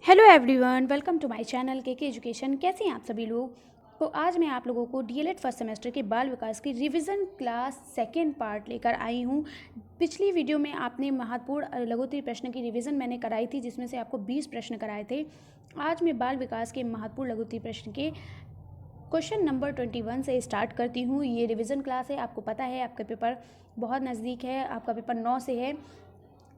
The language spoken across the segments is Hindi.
Hello everyone, welcome to my channel K education. कैसे हैं आप सभी लोग। तो आज मैं आप लोगों को डीएलएड फर्स्ट सेमेस्टर के बाल विकास की रिवीजन क्लास सेकेंड पार्ट लेकर आई हूं। पिछली वीडियो में आपने महत्वपूर्ण लघुत्तरीय प्रश्न की रिवीजन मैंने कराई थी, जिसमें से आपको 20 प्रश्न कराए थे। आज मैं बाल विकास के महत्वपूर्ण लघुत्तरीय प्रश्न के क्वेश्चन नंबर 21 से स्टार्ट करती हूँ। ये रिवीजन क्लास है, आपको पता है आपका पेपर बहुत नज़दीक है, आपका पेपर 9 से है।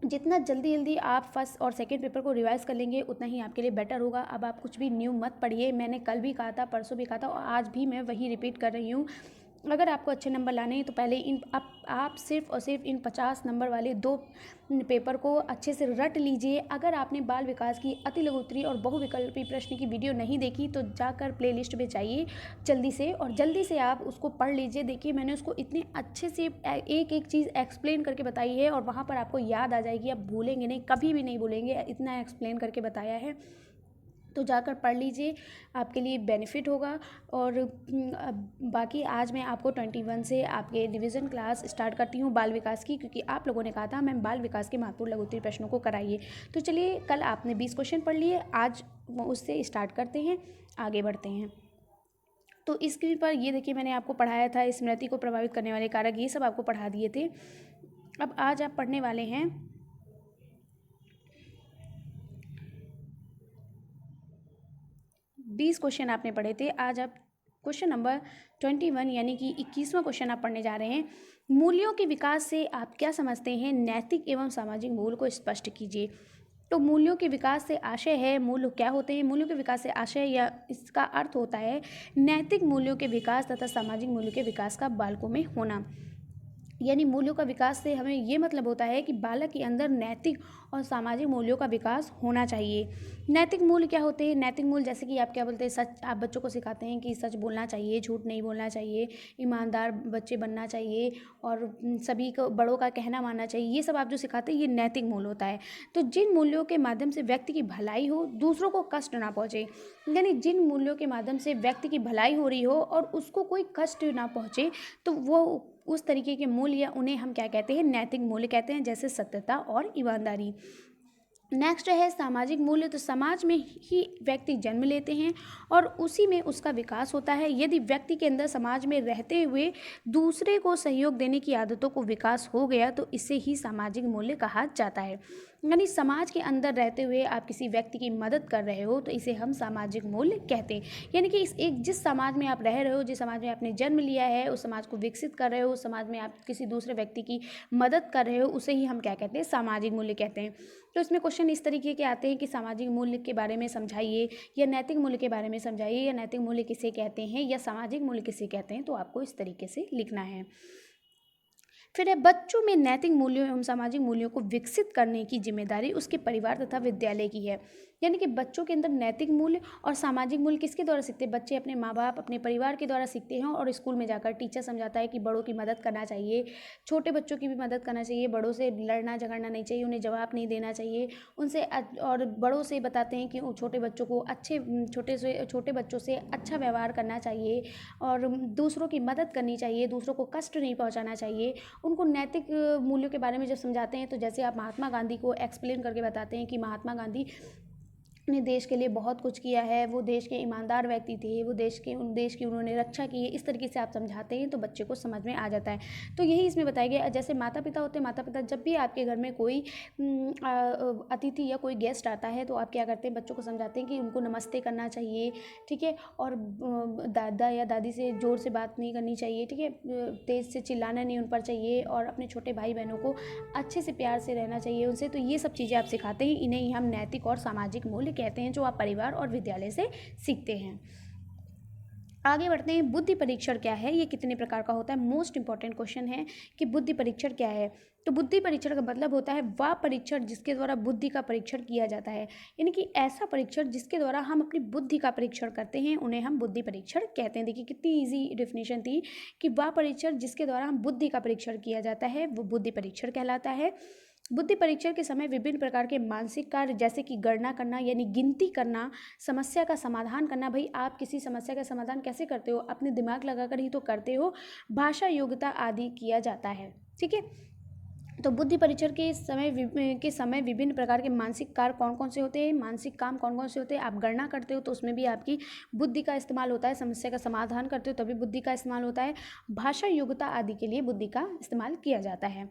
जितना जल्दी आप फर्स्ट और सेकंड पेपर को रिवाइज कर लेंगे उतना ही आपके लिए बेटर होगा। अब आप कुछ भी न्यू मत पढ़िए, मैंने कल भी कहा था, परसों भी कहा था और आज भी मैं वही रिपीट कर रही हूँ। अगर आपको अच्छे नंबर लाने हैं तो पहले आप सिर्फ और सिर्फ इन 50 नंबर वाले 2 पेपर को अच्छे से रट लीजिए। अगर आपने बाल विकास की अति लघुत्तरीय और बहुविकल्पी प्रश्न की वीडियो नहीं देखी तो जाकर प्लेलिस्ट में जाइए जल्दी से, और जल्दी से आप उसको पढ़ लीजिए। देखिए मैंने उसको इतने अच्छे से एक एक चीज़ एक्सप्लेन करके बताई है और वहाँ पर आपको याद आ जाएगी, आप भूलेंगे नहीं, कभी भी नहीं भूलेंगे, इतना एक्सप्लेन करके बताया है। तो जाकर पढ़ लीजिए, आपके लिए बेनिफिट होगा। और बाकी आज मैं आपको 21 से आपके रिवीजन क्लास स्टार्ट करती हूँ बाल विकास की, क्योंकि आप लोगों ने कहा था मैं बाल विकास के महत्वपूर्ण लघुत्तरीय प्रश्नों को कराइए। तो चलिए, कल आपने 20 क्वेश्चन पढ़ लिए, आज उससे स्टार्ट करते हैं, आगे बढ़ते हैं। तो स्क्रीन पर ये देखिए, मैंने आपको पढ़ाया था स्मृति को प्रभावित करने वाले कारक, ये सब आपको पढ़ा दिए थे। अब आज आप पढ़ने वाले हैं 20 क्वेश्चन आपने पढ़े थे। आज आप क्वेश्चन नंबर 21 यानी कि 21वां क्वेश्चन आप पढ़ने जा रहे हैं। मूल्यों के विकास से आप क्या समझते हैं? नैतिक एवं सामाजिक मूल्य को स्पष्ट कीजिए। तो मूल्यों के विकास से आशय है, मूल्य क्या होते हैं? मूल्यों के विकास से आशय या इसका अर्थ होता है नैतिक मूल्यों के विकास तथा सामाजिक मूल्यों के विकास का बालकों में होना। यानी मूल्यों का विकास से हमें ये मतलब होता है कि बालक के अंदर नैतिक और सामाजिक मूल्यों का विकास होना चाहिए। नैतिक मूल्य क्या होते हैं? नैतिक मूल्य जैसे कि आप क्या बोलते हैं, सच। आप बच्चों को सिखाते हैं कि सच बोलना चाहिए, झूठ नहीं बोलना चाहिए, ईमानदार बच्चे बनना चाहिए और सभी को बड़ों का कहना मानना चाहिए। ये सब आप जो सिखाते हैं ये नैतिक मूल्य होता है। तो जिन मूल्यों के माध्यम से व्यक्ति की भलाई हो, दूसरों को कष्ट ना पहुँचे, यानी जिन मूल्यों के माध्यम से व्यक्ति की भलाई हो रही हो और उसको कोई कष्ट ना पहुँचे, तो वो उस तरीके के मूल्य या उन्हें हम क्या कहते हैं? नैतिक मूल्य कहते हैं, जैसे सत्यता और ईमानदारी। नेक्स्ट है सामाजिक मूल्य। तो समाज में ही व्यक्ति जन्म लेते हैं और उसी में उसका विकास होता है। यदि व्यक्ति के अंदर समाज में रहते हुए दूसरे को सहयोग देने की आदतों को विकास हो गया तो इसे ही सामाजिक मूल्य कहा जाता है। यानी समाज के अंदर रहते हुए आप किसी व्यक्ति की मदद कर रहे हो तो इसे हम सामाजिक मूल्य कहते हैं। यानी कि जिस समाज में आप रह रहे हो, जिस समाज में आपने जन्म लिया है, उस समाज को विकसित कर रहे हो, उस समाज में आप किसी दूसरे व्यक्ति की मदद कर रहे हो, उसे ही हम क्या कहते हैं? सामाजिक मूल्य कहते हैं। तो इसमें क्वेश्चन इस तरीके के आते हैं कि सामाजिक मूल्य के बारे में समझाइए, या नैतिक मूल्य के बारे में समझाइए, या नैतिक मूल्य किसे कहते हैं, या सामाजिक मूल्य किसे कहते हैं। तो आपको इस तरीके से लिखना है। फिर है बच्चों में नैतिक मूल्यों एवं सामाजिक मूल्यों को विकसित करने की जिम्मेदारी उसके परिवार तथा विद्यालय की है। यानी कि बच्चों के अंदर नैतिक मूल्य और सामाजिक मूल्य किसके द्वारा सीखते हैं? बच्चे अपने माँ बाप, अपने परिवार के द्वारा सीखते हैं। और स्कूल में जाकर टीचर समझाता है कि बड़ों की मदद करना चाहिए, छोटे बच्चों की भी मदद करना चाहिए, बड़ों से लड़ना झगड़ना नहीं चाहिए, उन्हें जवाब नहीं देना चाहिए उनसे। और बड़ों से बताते हैं कि छोटे बच्चों को छोटे बच्चों से अच्छा व्यवहार करना चाहिए और दूसरों की मदद करनी चाहिए, दूसरों को कष्ट नहीं पहुँचाना चाहिए। उनको नैतिक मूल्यों के बारे में जब समझाते हैं तो जैसे आप महात्मा गांधी को एक्सप्लेन करके बताते हैं कि महात्मा गांधी ने देश के लिए बहुत कुछ किया है, वो देश के ईमानदार व्यक्ति थे, वो देश की उन्होंने रक्षा की है, इस तरीके से आप समझाते हैं तो बच्चे को समझ में आ जाता है। तो यही इसमें बताया गया। जैसे माता पिता होते हैं, माता पिता जब भी आपके घर में कोई अतिथि या कोई गेस्ट आता है तो आप क्या करते हैं? बच्चों को समझाते हैं कि उनको नमस्ते करना चाहिए, ठीक है, और दादा या दादी से ज़ोर से बात नहीं करनी चाहिए, ठीक है, तेज़ से चिल्लाना नहीं उन पर चाहिए, और अपने छोटे भाई बहनों को अच्छे से प्यार से रहना चाहिए उनसे। तो ये सब चीज़ें आप सिखाते हैं, इन्हें ही हम नैतिक और सामाजिक मूल्य कहते हैं, जो आप परिवार और विद्यालय से सीखते हैं। आगे बढ़ते हैं। बुद्धि परीक्षण क्या है? ये कितने प्रकार का होता है? मोस्ट इंपॉर्टेंट क्वेश्चन है कि बुद्धि परीक्षण क्या है। तो बुद्धि परीक्षण का मतलब होता है वह परीक्षण जिसके द्वारा बुद्धि का परीक्षण किया जाता है। यानी कि ऐसा परीक्षण जिसके द्वारा हम अपनी बुद्धि का परीक्षण करते हैं, उन्हें हम बुद्धि परीक्षण कहते हैं। देखिए कितनी ईजी डेफिनेशन थी कि वह परीक्षण जिसके द्वारा हम बुद्धि का परीक्षण किया जाता है वो बुद्धि परीक्षण कहलाता है। बुद्धि परीक्षण के समय विभिन्न प्रकार के मानसिक कार्य जैसे कि गणना करना यानी गिनती करना, समस्या का समाधान करना। भाई आप किसी समस्या का समाधान कैसे करते हो? अपने दिमाग लगाकर ही तो करते हो। भाषा योग्यता आदि किया जाता है, ठीक है। तो बुद्धि परीक्षण के समय विभिन्न प्रकार के मानसिक कार्य कौन कौन से होते हैं, मानसिक काम कौन कौन से होते हैं। आप गणना करते हो तो उसमें भी आपकी बुद्धि का इस्तेमाल होता है। समस्या का समाधान करते हो तभी बुद्धि का इस्तेमाल होता है। भाषा योग्यता आदि के लिए बुद्धि का इस्तेमाल किया जाता है।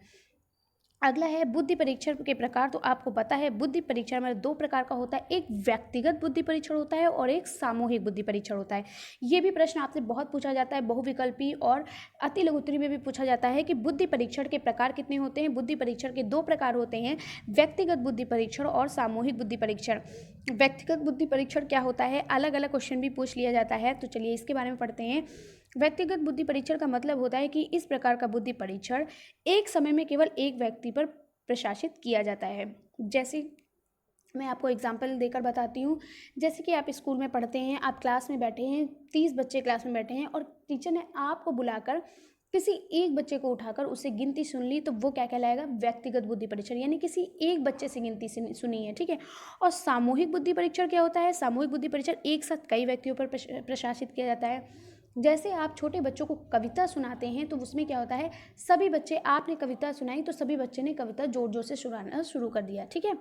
अगला है बुद्धि परीक्षण के प्रकार। तो आपको पता है बुद्धि परीक्षण में दो प्रकार का होता है, एक व्यक्तिगत बुद्धि परीक्षण होता है और एक सामूहिक बुद्धि परीक्षण होता है। ये भी प्रश्न आपसे बहुत पूछा जाता है, बहुविकल्पी और अति लघु उत्तरीय में भी पूछा जाता है कि बुद्धि परीक्षण के प्रकार कितने होते हैं। बुद्धि परीक्षण के दो प्रकार होते हैं, व्यक्तिगत बुद्धि परीक्षण और सामूहिक बुद्धि परीक्षण। व्यक्तिगत बुद्धि परीक्षण क्या होता है, अलग अलग क्वेश्चन भी पूछ लिया जाता है, तो चलिए इसके बारे में पढ़ते हैं। व्यक्तिगत बुद्धि परीक्षण का मतलब होता है कि इस प्रकार का बुद्धि परीक्षण एक समय में केवल एक व्यक्ति पर प्रशासित किया जाता है। जैसे मैं आपको एग्जाम्पल देकर बताती हूँ। जैसे कि आप स्कूल में पढ़ते हैं, आप क्लास में बैठे हैं, 30 बच्चे क्लास में बैठे हैं और टीचर ने आपको बुलाकर किसी एक बच्चे को उठाकर उससे गिनती सुन ली, तो वो क्या कहलाएगा, व्यक्तिगत बुद्धि परीक्षण, यानी किसी एक बच्चे से गिनती सुनी है, ठीक है। और सामूहिक बुद्धि परीक्षण क्या होता है, सामूहिक बुद्धि परीक्षण एक साथ कई व्यक्तियों पर प्रशासित किया जाता है। जैसे आप छोटे बच्चों को कविता सुनाते हैं तो उसमें क्या होता है, सभी बच्चे, आपने कविता सुनाई तो सभी बच्चे ने कविता जोर जोर से सुनाना शुरू कर दिया, ठीक है।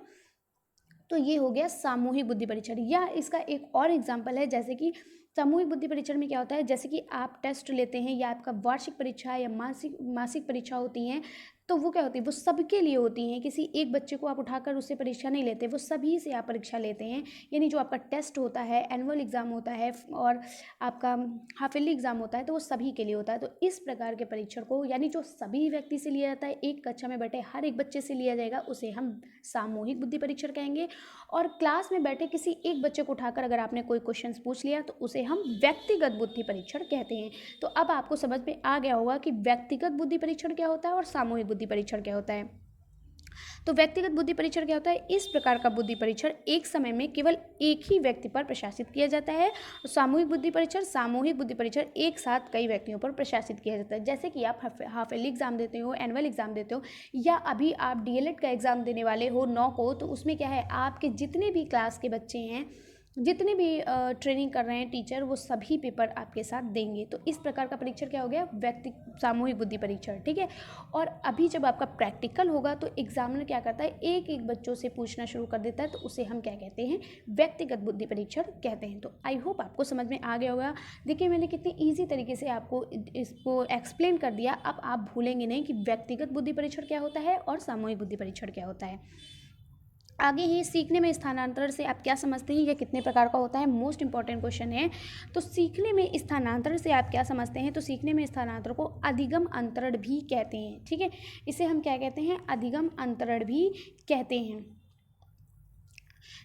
तो ये हो गया सामूहिक बुद्धि परीक्षण। या इसका एक और एग्जाम्पल है, जैसे कि सामूहिक बुद्धि परीक्षण में क्या होता है, जैसे कि आप टेस्ट लेते हैं या आपका वार्षिक परीक्षा या मासिक परीक्षा होती हैं, तो वो क्या होती है, वो सबके लिए होती हैं। किसी एक बच्चे को आप उठाकर उससे परीक्षा नहीं लेते, वो सभी से आप परीक्षा लेते हैं। यानी जो आपका टेस्ट होता है, एनुअल एग्ज़ाम होता है और आपका हाफ ईयरली एग्ज़ाम होता है, तो वो सभी के लिए होता है। तो इस प्रकार के परीक्षण को, यानी जो सभी व्यक्ति से लिया जाता है, एक कक्षा में बैठे हर एक बच्चे से लिया जाएगा, उसे हम सामूहिक बुद्धि परीक्षण कहेंगे। और क्लास में बैठे किसी एक बच्चे को उठाकर अगर आपने कोई क्वेश्चन पूछ लिया तो उसे हम व्यक्तिगत बुद्धि परीक्षण कहते हैं। तो अब आपको समझ में आ गया होगा कि व्यक्तिगत बुद्धि परीक्षण क्या होता है और सामूहिक बुद्धि परीक्षण क्या होता है। तो व्यक्तिगत बुद्धि परीक्षण क्या होता है, इस प्रकार का बुद्धि परीक्षण एक समय में केवल एक ही व्यक्ति पर प्रशासित किया जाता है। और सामूहिक बुद्धि परीक्षण एक साथ कई व्यक्तियों पर प्रशासित किया जाता है। जैसे कि आप हाफ ईयरली एग्जाम देते हो, एनुअल एग्जाम देते हो, या अभी आप डीएलएड का एग्जाम देने वाले हो 9 को, तो उसमें क्या है, आपके जितने भी क्लास के बच्चे हैं, जितने भी ट्रेनिंग कर रहे हैं टीचर, वो सभी पेपर आपके साथ देंगे। तो इस प्रकार का परीक्षण क्या हो गया, सामूहिक बुद्धि परीक्षण, ठीक है। और अभी जब आपका प्रैक्टिकल होगा तो एग्जामिनर क्या करता है, एक एक बच्चों से पूछना शुरू कर देता है, तो उसे हम क्या कहते हैं, व्यक्तिगत बुद्धि परीक्षण कहते हैं। तो आई होप आपको समझ में आ गया होगा। देखिए मैंने कितनी ईजी तरीके से आपको इसको एक्सप्लेन कर दिया। अब आप भूलेंगे नहीं कि व्यक्तिगत बुद्धि परीक्षण क्या होता है और सामूहिक बुद्धि परीक्षण क्या होता है। आगे ही सीखने में स्थानांतरण से आप क्या समझते हैं, यह कितने प्रकार का होता है, मोस्ट इंपॉर्टेंट क्वेश्चन है। तो सीखने में स्थानांतरण से आप क्या समझते हैं, तो सीखने में स्थानांतरण को अधिगम अंतरण भी कहते हैं, ठीक है। इसे हम क्या कहते हैं, अधिगम अंतरण भी कहते हैं।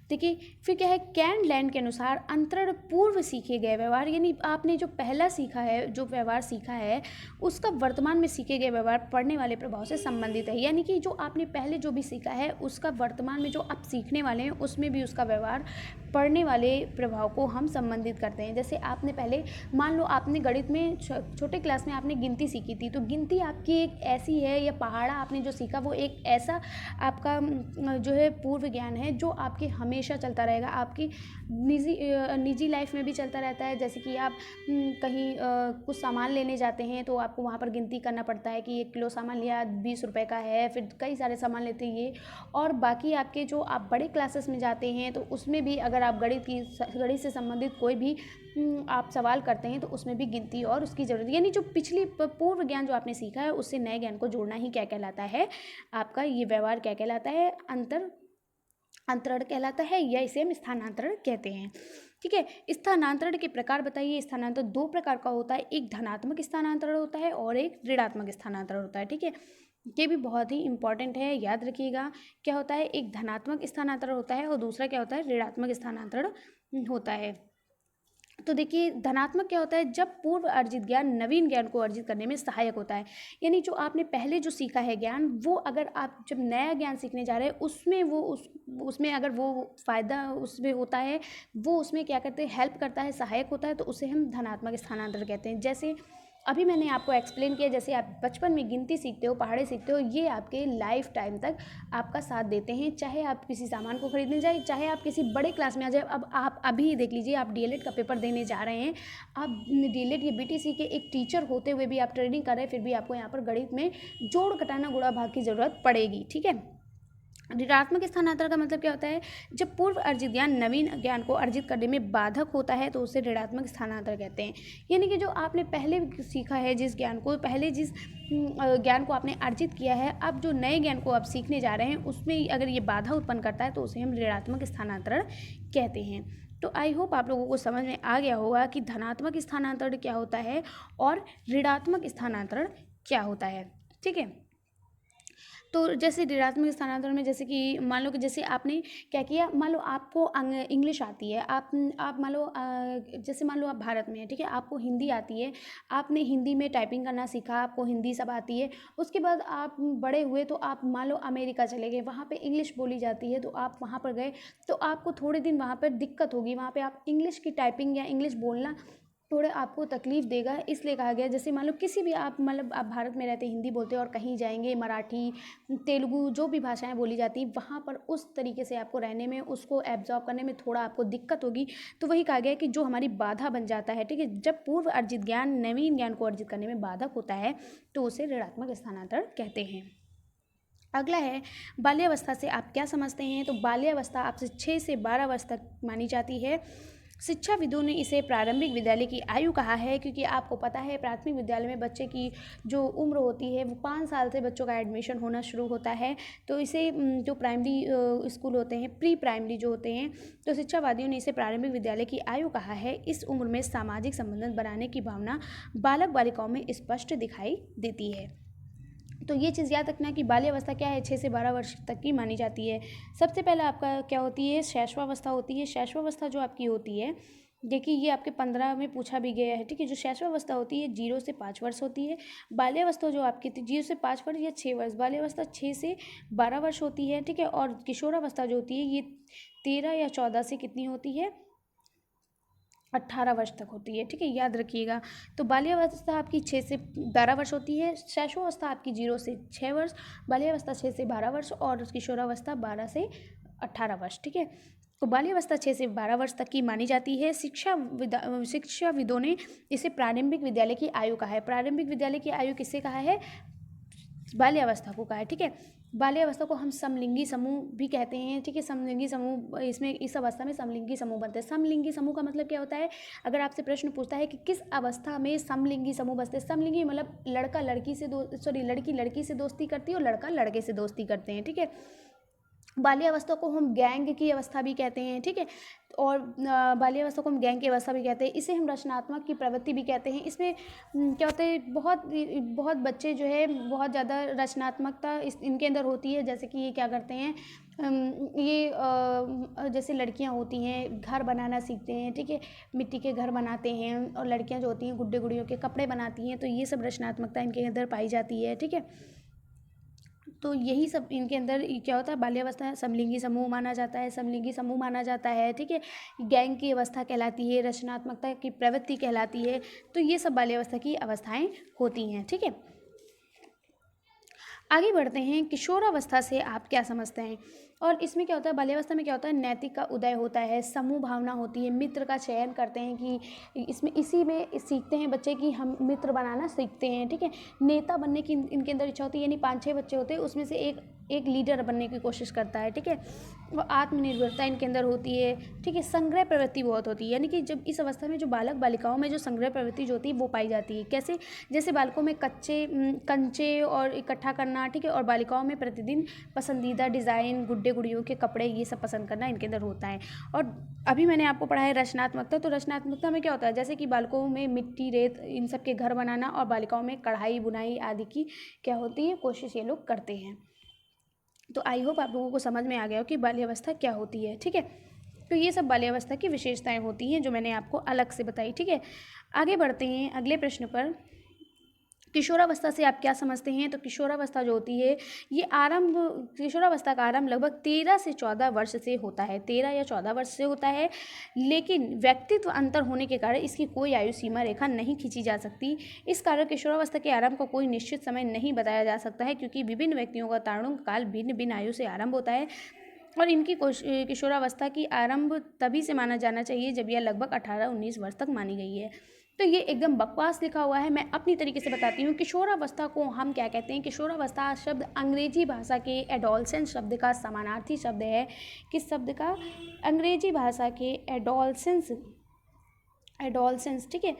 देखिए फिर क्या है, कैन लैंड के अनुसार अंतरण पूर्व सीखे गए व्यवहार, यानी आपने जो पहला सीखा है, जो व्यवहार सीखा है, उसका वर्तमान में सीखे गए व्यवहार पढ़ने वाले प्रभाव से संबंधित है। यानी कि जो आपने पहले जो भी सीखा है उसका वर्तमान में जो आप सीखने वाले हैं उसमें भी उसका व्यवहार पढ़ने वाले प्रभाव को हम संबंधित करते हैं। जैसे आपने पहले, मान लो आपने गणित में छोटे क्लास में आपने गिनती सीखी थी, तो गिनती आपकी एक ऐसी है, या पहाड़ा आपने जो सीखा वो एक ऐसा आपका जो है पूर्व ज्ञान है जो आपके हमेशा चलता रहेगा, आपकी निजी लाइफ में भी चलता रहता है। जैसे कि आप कहीं कुछ सामान लेने जाते हैं तो आपको वहाँ पर गिनती करना पड़ता है कि 1 किलो सामान लिया 20 रुपए का है, फिर कई सारे सामान लेते हैं ये। और बाकी आपके जो आप बड़े क्लासेस में जाते हैं तो उसमें भी अगर आप गणित से संबंधित कोई भी आप सवाल करते हैं तो उसमें भी गिनती और उसकी ज़रूरत, यानी जो पिछली पूर्व ज्ञान जो आपने सीखा है उससे नए ज्ञान को जोड़ना ही क्या कहलाता है, आपका ये व्यवहार क्या कहलाता है, अंतरण कहलाता है, या इसे हम स्थानांतरण कहते हैं, ठीक है। स्थानांतरण के प्रकार बताइए। स्थानांतरण 2 प्रकार का होता है, एक धनात्मक स्थानांतरण होता है और एक ऋणात्मक स्थानांतरण होता है, ठीक है। ये भी बहुत ही इंपॉर्टेंट है, याद रखिएगा। क्या होता है, एक धनात्मक स्थानांतरण होता है और दूसरा क्या होता है, ऋणात्मक स्थानांतरण होता है। तो देखिए धनात्मक क्या होता है, जब पूर्व अर्जित ज्ञान नवीन ज्ञान को अर्जित करने में सहायक होता है। यानी जो आपने पहले जो सीखा है ज्ञान, वो अगर आप जब नया ज्ञान सीखने जा रहे हैं उसमें वो उसमें अगर वो फ़ायदा उसमें होता है, वो उसमें क्या करते हैं, हेल्प करता है, सहायक होता है, तो उसे हम धनात्मक स्थानांतरण कहते हैं। जैसे अभी मैंने आपको एक्सप्लेन किया, जैसे आप बचपन में गिनती सीखते हो, पहाड़े सीखते हो, ये आपके लाइफ टाइम तक आपका साथ देते हैं। चाहे आप किसी सामान को खरीदने जाए, चाहे आप किसी बड़े क्लास में आ जाए। अब आप अभी देख लीजिए, आप डीएलएड का पेपर देने जा रहे हैं, आप डीएलएड या बीटीसी के एक टीचर होते हुए भी आप ट्रेनिंग कर रहे हैं, फिर भी आपको यहाँ पर गणित में जोड़ घटाना गुणा भाग की ज़रूरत पड़ेगी। ठीक है। ऋणात्मक स्थानांतरण का मतलब क्या होता है? जब पूर्व अर्जित ज्ञान नवीन ज्ञान को अर्जित करने में बाधक होता है तो उसे ऋणात्मक स्थानांतरण कहते हैं। यानी कि जो आपने पहले सीखा है, जिस ज्ञान को पहले जिस ज्ञान को आपने अर्जित किया है, अब जो नए ज्ञान को आप सीखने जा रहे हैं उसमें अगर ये बाधा उत्पन्न करता है तो उसे हम ऋणात्मक स्थानांतरण कहते हैं। तो आई होप आप लोगों को समझ में आ गया होगा कि धनात्मक स्थानांतरण क्या होता है और ऋणात्मक स्थानांतरण क्या होता है। ठीक है। तो जैसे ऋणात्मक स्थानांतरण में, जैसे कि मान लो कि जैसे आपने क्या किया, मान लो आपको इंग्लिश आती है, आप मान लो जैसे मान लो आप भारत में हैं, ठीक है, आपको हिंदी आती है, आपने हिंदी में टाइपिंग करना सीखा, आपको हिंदी सब आती है। उसके बाद आप बड़े हुए तो आप मान लो अमेरिका चले गए, वहाँ पे इंग्लिश बोली जाती है, तो आप वहाँ पर गए तो आपको थोड़े दिन वहाँ पर दिक्कत होगी, वहाँ पर आप इंग्लिश की टाइपिंग या इंग्लिश बोलना थोड़ा आपको तकलीफ देगा। इसलिए कहा गया, जैसे मान लो किसी भी आप मतलब आप भारत में रहते हिंदी बोलते हो और कहीं जाएंगे मराठी, तेलुगु, जो भी भाषाएं बोली जाती हैं वहाँ पर उस तरीके से आपको रहने में, उसको एब्जॉर्ब करने में थोड़ा आपको दिक्कत होगी। तो वही कहा गया कि जो हमारी बाधा बन जाता है, ठीक है, जब पूर्व अर्जित ज्ञान नवीन ज्ञान को अर्जित करने में बाधक होता है तो उसे ऋणात्मक स्थानांतरण कहते हैं। अगला है बाल्यावस्था से आप क्या समझते हैं? तो बाल्यावस्था आपसे 6 से 12 वर्ष तक मानी जाती है। शिक्षाविदों ने इसे प्रारंभिक विद्यालय की आयु कहा है, क्योंकि आपको पता है प्राथमिक विद्यालय में बच्चे की जो उम्र होती है वो 5 साल से बच्चों का एडमिशन होना शुरू होता है। तो इसे जो प्राइमरी स्कूल होते हैं, प्री प्राइमरी जो होते हैं, तो शिक्षावादियों ने इसे प्रारंभिक विद्यालय की आयु कहा है। इस उम्र में सामाजिक संबंध बनाने की भावना बालक बालिकाओं में स्पष्ट दिखाई देती है। तो ये चीज़ याद रखना कि बाल्यावस्था क्या है, 6 से 12 वर्ष तक की मानी जाती है। सबसे पहले आपका क्या होती है? शैशवावस्था होती है। शैशवावस्था जो आपकी होती है, देखिए ये आपके 15 में पूछा भी गया है, ठीक है। जो शैशवावस्था होती है 0 से 5 वर्ष होती है। बाल्यावस्था जो आपकी 0 से 5 वर्ष या 6 वर्ष, बाल्यावस्था 6 से 12 वर्ष होती है, ठीक है। और किशोरावस्था जो होती है ये 13 या 14 से कितनी होती है? 18 वर्ष तक होती है, ठीक है, याद रखिएगा। तो बाल्यावस्था आपकी 6 से 12 वर्ष होती है, शैशवावस्था आपकी 0 से 6 वर्ष, बाल्यावस्था 6 से 12 वर्ष और किशोरावस्था 12 से 18 वर्ष, ठीक है। तो बाल्यावस्था 6 से 12 वर्ष तक की मानी जाती है। शिक्षाविदों ने इसे प्रारंभिक विद्यालय की आयु कहा है। प्रारंभिक विद्यालय की आयु किससे कहा है? बाल्यावस्था को कहा है, ठीक है। बाल्यावस्था को हम समलिंगी समूह भी कहते हैं, ठीक है। समलिंगी समूह, इसमें इस अवस्था में समलिंगी समूह बनते हैं। समलिंगी समूह का मतलब क्या होता है? अगर आपसे प्रश्न पूछता है कि किस अवस्था में समलिंगी समूह बसते हैं, समलिंगी मतलब लड़का लड़की से लड़की लड़की से दोस्ती करती है और लड़का लड़के से दोस्ती करते हैं, ठीक है। बाल्यावस्था को हम गैंग की अवस्था भी कहते हैं, ठीक है। और बाल्यावस्था को हम गैंग की अवस्था भी कहते हैं। इसे हम रचनात्मक की प्रवृत्ति भी कहते हैं। इसमें क्या होता है, बहुत बच्चे जो है बहुत ज़्यादा रचनात्मकता इनके अंदर होती है। जैसे कि ये क्या करते हैं, जैसे लड़कियां होती हैं घर बनाना सीखते हैं, ठीक है, मिट्टी के घर बनाते हैं। और लड़कियां जो होती हैं गुड्डे गुड़ियों के कपड़े बनाती हैं। तो ये सब रचनात्मकता इनके अंदर पाई जाती है, ठीक है। तो यही सब इनके अंदर क्या होता है, बाल्यावस्था समलिंगी समूह माना जाता है, समलिंगी समूह माना जाता है, ठीक है। गैंग की अवस्था कहलाती है, रचनात्मकता की प्रवृत्ति कहलाती है। तो ये सब बाल्यावस्था की अवस्थाएं होती हैं, ठीक है। आगे बढ़ते हैं, किशोरावस्था से आप क्या समझते हैं? और इसमें क्या होता है, बाल्यावस्था में क्या होता है, नैतिक का उदय होता है, समूह भावना होती है, मित्र का चयन करते हैं कि इसमें इसी में सीखते हैं बच्चे कि हम मित्र बनाना सीखते हैं, ठीक है। नेता बनने की इनके अंदर इच्छा होती है, यानी 5-6 बच्चे होते हैं, उसमें से एक लीडर बनने की कोशिश करता है, ठीक है। और आत्मनिर्भरता इनके अंदर होती है, ठीक है। संग्रह प्रवृत्ति बहुत होती है, यानी कि जब इस अवस्था में जो बालक बालिकाओं में जो संग्रह प्रवृत्ति जो होती है वो पाई जाती है। कैसे? जैसे बालकों में कंचे और इकट्ठा करना, ठीक है, और बालिकाओं में प्रतिदिन पसंदीदा डिज़ाइन, गुड्डे गुड़ियों के कपड़े, ये सब पसंद करना इनके अंदर होता है। और अभी मैंने आपको पढ़ा है रचनात्मकता। तो रचनात्मकता में क्या होता है, जैसे कि बालकों में मिट्टी रेत इन सब के घर बनाना और बालिकाओं में कढ़ाई बुनाई आदि की क्या होती है, कोशिश ये लोग करते हैं। तो आई होप आप लोगों को समझ में आ गया हो कि बाल्यावस्था क्या होती है, ठीक है। तो ये सब बाल्यावस्था की विशेषताएं होती हैं जो मैंने आपको अलग से बताई, ठीक है। आगे बढ़ते हैं अगले प्रश्न पर। किशोरावस्था से आप क्या समझते हैं? तो किशोरावस्था जो होती है ये किशोरावस्था का आरंभ लगभग 13 से 14 वर्ष से होता है, 13 या 14 वर्ष से होता है। लेकिन व्यक्तित्व अंतर होने के कारण इसकी कोई आयु सीमा रेखा नहीं खींची जा सकती। इस कारण किशोरावस्था के आरंभ का कोई निश्चित समय नहीं बताया जा सकता है, क्योंकि विभिन्न व्यक्तियों का तारुण्य काल भिन्न भिन्न आयु से आरंभ होता है और इनकी किशोरावस्था की आरंभ तभी से माना जाना चाहिए जब यह लगभग 18-19 वर्ष तक मानी गई है। तो ये एकदम बकवास लिखा हुआ है। मैं अपनी तरीके से बताती हूँ। किशोरावस्था को हम क्या कहते हैं? किशोरावस्था शब्द अंग्रेजी भाषा के एडोलसेंस शब्द का समानार्थी शब्द है। किस शब्द का? अंग्रेजी भाषा के एडोलसेंस, ठीक है,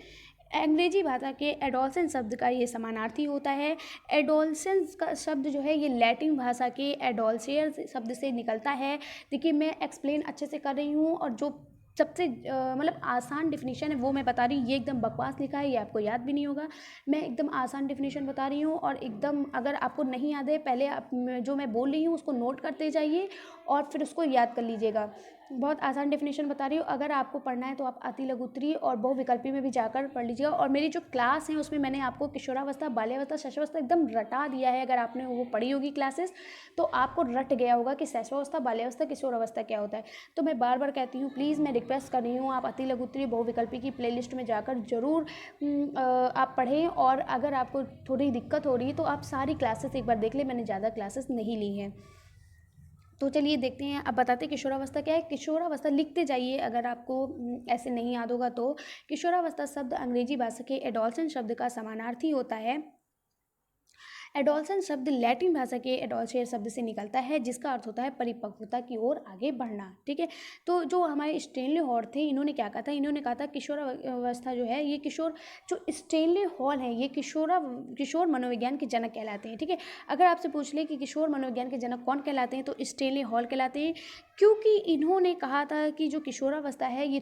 अंग्रेजी भाषा के एडोलसेंस शब्द का ये समानार्थी होता है। एडोलसेंस का शब्द जो है ये लैटिन भाषा के एडोल्सियर शब्द से निकलता है। देखिए मैं एक्सप्लेन अच्छे से कर रही हूँ और जो सबसे मतलब आसान डिफिनीशन है वो मैं बता रही हूँ। ये एकदम बकवास लिखा है, ये आपको याद भी नहीं होगा। मैं एकदम आसान डिफिनीशन बता रही हूँ और एकदम अगर आपको नहीं याद है पहले आप जो मैं बोल रही हूँ उसको नोट करते जाइए और फिर उसको याद कर लीजिएगा। बहुत आसान डेफिनेशन बता रही हूँ। अगर आपको पढ़ना है तो आप अति लघु उत्तरी और बहुविकल्पी में भी जाकर पढ़ लीजिएगा। और मेरी जो क्लास है उसमें मैंने आपको किशोरावस्था, बाल्यावस्था, शैशवावस्था एकदम रटा दिया है। अगर आपने वो पढ़ी होगी क्लासेस तो आपको रट गया होगा कि शैशवावस्था, बाल्यावस्था, किशोरावस्था क्या होता है। तो मैं बार बार कहती हूँ, प्लीज़ मैं रिक्वेस्ट कर रही हूँ, आप अति लघु उत्तरी, बहुविकल्पी की प्लेलिस्ट में जाकर ज़रूर आप पढ़ें। और अगर आपको थोड़ी दिक्कत हो रही है तो आप सारी क्लासेस एक बार देख लें। मैंने ज़्यादा क्लासेस नहीं ली हैं। तो चलिए देखते हैं। अब बताते हैं किशोरावस्था क्या है। किशोरावस्था लिखते जाइए अगर आपको ऐसे नहीं याद होगा तो। किशोरावस्था शब्द अंग्रेजी भाषा के एडोलसेंस शब्द का समानार्थी होता है। एडोलसेंस शब्द लैटिन भाषा के एडोल्सियर शब्द से निकलता है, जिसका अर्थ होता है परिपक्वता की ओर आगे बढ़ना। ठीक है, तो जो हमारे स्टेनले हॉल थे इन्होंने क्या कहा था? इन्होंने कहा था किशोरावस्था जो है ये जो स्टेनले हॉल हैं ये किशोर मनोविज्ञान के जनक कहलाते हैं। ठीक है, अगर आपसे पूछ ले कि किशोर मनोविज्ञान के जनक कौन कहलाते हैं तो स्टेनले हॉल कहलाते हैं, क्योंकि इन्होंने कहा था कि जो किशोरावस्था है ये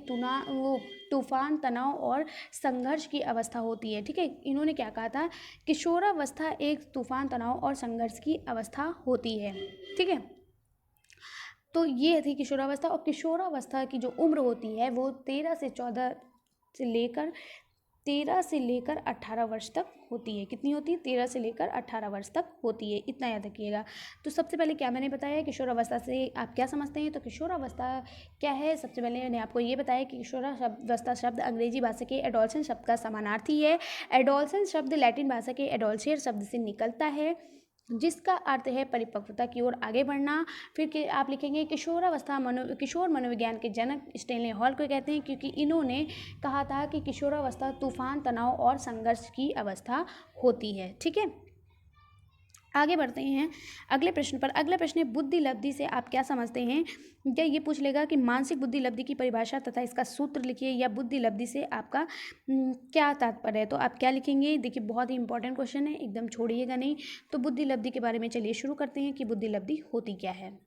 तूफान, तनाव और संघर्ष की अवस्था होती है। ठीक है, इन्होंने क्या कहा था? किशोरावस्था एक तूफान, तनाव और संघर्ष की अवस्था होती है। ठीक है, तो ये थी किशोरावस्था। और किशोरावस्था की जो उम्र होती है वो 13 से लेकर 18 वर्ष तक होती है। कितनी होती है? 13 से लेकर 18 वर्ष तक होती है। इतना याद रखिएगा। तो सबसे पहले क्या मैंने बताया, किशोरावस्था से आप क्या समझते हैं? तो किशोरावस्था क्या है? सबसे पहले मैंने आपको ये बताया कि किशोरावस्था शब्द अंग्रेजी भाषा के एडोलसेंस शब्द का समानार्थी है। एडोलसेंस शब्द लैटिन भाषा के एडोल्सियर शब्द से निकलता है, जिसका अर्थ है परिपक्वता की ओर आगे बढ़ना। फिर आप लिखेंगे किशोर मनोविज्ञान के जनक स्टेनले हॉल को कहते हैं, क्योंकि इन्होंने कहा था कि किशोरावस्था तूफान, तनाव और संघर्ष की अवस्था होती है। ठीक है, आगे बढ़ते हैं अगले प्रश्न पर। अगला प्रश्न है बुद्धि लब्धि से आप क्या समझते हैं? क्या ये पूछ लेगा कि मानसिक बुद्धि लब्धि की परिभाषा तथा इसका सूत्र लिखिए, या बुद्धि लब्धि से आपका क्या तात्पर्य है? तो आप क्या लिखेंगे? देखिए बहुत ही इंपॉर्टेंट क्वेश्चन है, एकदम छोड़िएगा नहीं। तो बुद्धि लब्धि के बारे में चलिए शुरू करते हैं कि बुद्धि लब्धि होती क्या है।